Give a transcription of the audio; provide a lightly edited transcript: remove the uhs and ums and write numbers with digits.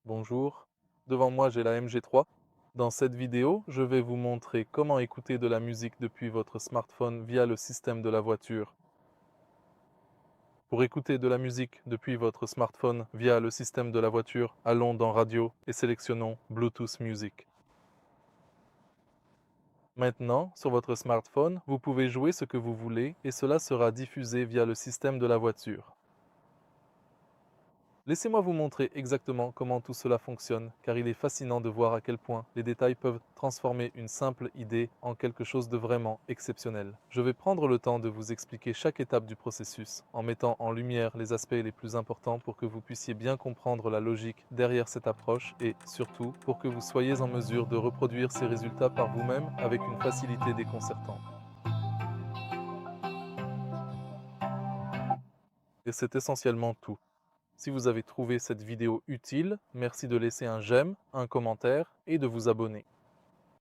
Bonjour, devant moi j'ai la MG3. Dans cette vidéo, je vais vous montrer comment écouter de la musique depuis votre smartphone via le système de la voiture. Pour écouter de la musique depuis votre smartphone via le système de la voiture, allons dans Radio et sélectionnons Bluetooth Music. Maintenant, sur votre smartphone, vous pouvez jouer ce que vous voulez et cela sera diffusé via le système de la voiture. Laissez-moi vous montrer exactement comment tout cela fonctionne, car il est fascinant de voir à quel point les détails peuvent transformer une simple idée en quelque chose de vraiment exceptionnel. Je vais prendre le temps de vous expliquer chaque étape du processus, en mettant en lumière les aspects les plus importants pour que vous puissiez bien comprendre la logique derrière cette approche et, surtout, pour que vous soyez en mesure de reproduire ces résultats par vous-même avec une facilité déconcertante. Et c'est essentiellement tout. Si vous avez trouvé cette vidéo utile, merci de laisser un j'aime, un commentaire et de vous abonner.